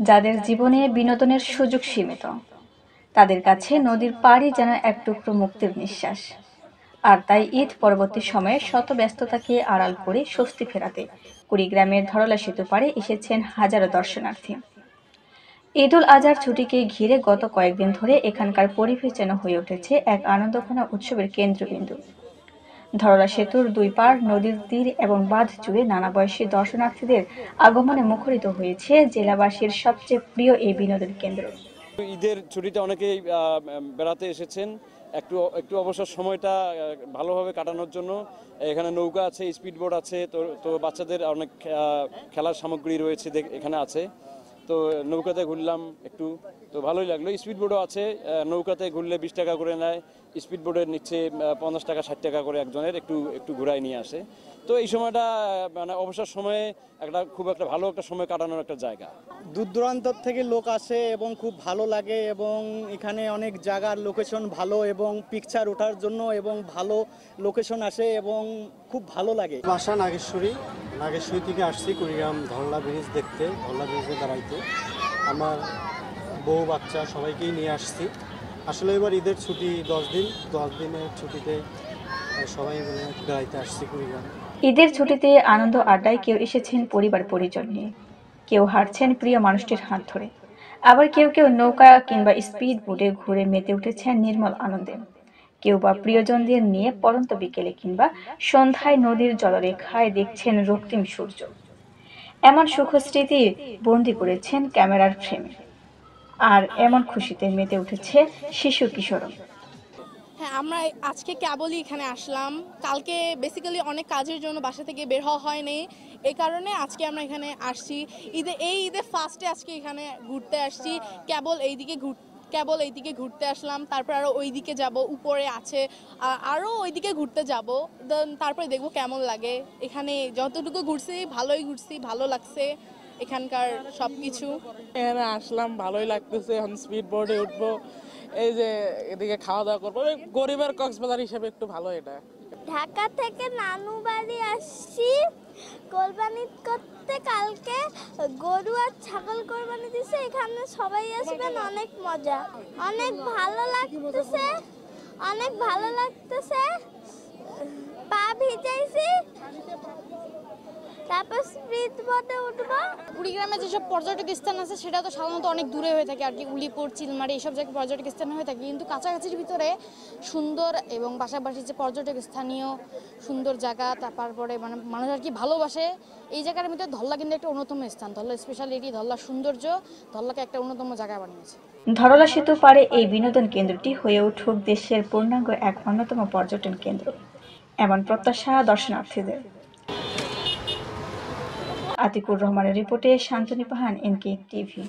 যাদের জীবনে বিনোদনের সুযোগ সীমিত, তাদের কাছে নদীর পাড়ই যেন এক টুকরো মুক্তির নিঃশ্বাস। আর তাই ঈদ পরবর্তী সময়ে শত ব্যস্ততাকে আড়াল করে স্বস্তি ফেরাতে কুড়িগ্রামের ধরলা সেতু পাড়ে এসেছেন হাজারো দর্শনার্থী। ঈদুল আজহার ছুটিকে ঘিরে গত কয়েকদিন ধরে এখানকার পরিবেশ যেন হয়ে উঠেছে এক আনন্দঘন উৎসবের কেন্দ্রবিন্দু। ধরলা সেতুর দুই পাড়, নদীর তীর এবং বাঁধ জুড়ে নানা বয়সী দর্শনার্থীদের আগমনে মুখরিত হয়েছে জেলাবাসীর সবচেয়ে প্রিয় এই বিনোদন কেন্দ্র। ঈদের ছুটিতে অনেকেই বেড়াতে এসেছেন, একটু একটু অবসর সময়টা ভালোভাবে কাটানোর জন্য। এখানে নৌকা আছে, স্পিডবোট আছে, তো বাচ্চাদের অনেক খেলার সামগ্রী রয়েছে এখানে আছে। তো নৌকাতে ঘুরলাম একটু, তো ভালোই লাগলো। স্পিডবোটও আছে, নৌকাতে ঘুরলে 20 টাকা করে নেয়, স্পিডবোটের নিচ্ছে 50 টাকা 60 টাকা করে একজনের, একটু ঘুরাই নিয়ে আসে। তো এই সময়টা মানে অবসর সময়ে খুব একটা ভালো একটা সময় কাটানোর একটা জায়গা। দূর দূরান্ত থেকে লোক আসে এবং খুব ভালো লাগে, এবং এখানে অনেক জায়গার লোকেশন ভালো এবং পিকচার ওঠার জন্য এবং ভালো লোকেশন আসে এবং খুব ভালো লাগে। বাসা নাগেশ্বরী থেকে আসছি কুড়িগ্রাম ধরলা ব্রিজ দেখতে, ধরলা ব্রিজে দাঁড়াইতে। আমার বউ বাচ্চা সবাইকেই নিয়ে আসছি। আসলে এবার ঈদের ছুটি 10 দিনের ছুটিতে সবাই মিলে বেড়াইতে আসছি কুড়িগ্রাম। ঈদের ছুটিতে আনন্দ আড্ডায় কেউ এসেছেন পরিবার পরিজন নিয়ে, কেউ হাঁটছেন প্রিয় মানুষটির হাত ধরে, আবার কেউ কেউ নৌকা কিংবা স্পিড বোটে ঘুরে মেতে উঠেছেন নির্মল আনন্দে। কেউ বা প্রিয়জনদের নিয়ে পড়ন্ত বিকেলে কিংবা সন্ধ্যায় নদীর জলরেখায় দেখছেন রক্তিম সূর্য। এমন সুখ স্মৃতি বন্দি করেছেন ক্যামেরার ফ্রেমে। আর এমন খুশিতে মেতে উঠেছে শিশু কিশোরও। হ্যাঁ, আমরা আজকে কেবলই এখানে আসলাম। কালকে বেসিক্যালি অনেক কাজের জন্য বাসা থেকে বের হওয়া হয়নি, এই কারণে আজকে আমরা এখানে আসছি। এই ঈদে ফার্স্টে আজকে এখানে ঘুরতে আসছি। কেবল এইদিকে ঘুরতে আসলাম, তারপর আরও ওইদিকে যাব, উপরে আছে আরও ওইদিকে ঘুরতে যাব, দেন তারপরে দেখবো কেমন লাগে। এখানে যতটুকু ঘুরছি ভালো লাগছে এখানকার সব কিছু। এখানে আসলাম, ভালোই লাগতেছে। এখন স্পিড বোর্ডে উঠবো, এই যে এদিকে খাওয়া দাওয়া করবো। গরিবের কক্সবাজার হিসেবে একটু ভালো। এটা ঢাকা থেকে নানু বাড়ি আসছি কোরবানি করতে। কালকে গরু আর ছাগল কোরবানি দিছে, এখানে সবাই আসবেন, অনেক মজা, অনেক ভালো লাগতেছে। পা ভিজাইছি, তারপর স্পিড বোটে উঠবো। কুড়িগ্রামে যেসব পর্যটক স্থান আছে সেটা তো সাধারণত অনেক দূরে হয়ে থাকে আর কি, উলিপুর, চিলমারি এইসব জায়গায় পর্যটক স্থান হয়ে থাকে, কিন্তু কাছাকাছির ভিতরে সুন্দর এবং পাশাপাশি যে পর্যটক স্থানীয় সুন্দর জায়গা, তারপরে মানে মানুষ আর কি ভালোবাসে এই জায়গার মধ্যে ধল্লা কিন্তু একটা অন্যতম স্থান। ধল্লা স্পেশালিটি, ধল্লা সৌন্দর্য ধল্লাকে একটা অন্যতম জায়গা বানিয়েছে। ধরলা সেতু পাড়ে এই বিনোদন কেন্দ্রটি হয়ে উঠুক দেশের পূর্ণাঙ্গ এক অন্যতম পর্যটন কেন্দ্র, এমন প্রত্যাশা দর্শনার্থীদের। আতিকুর রহমানের রিপোর্টে শান্তনী পাহান, এনকে টিভি।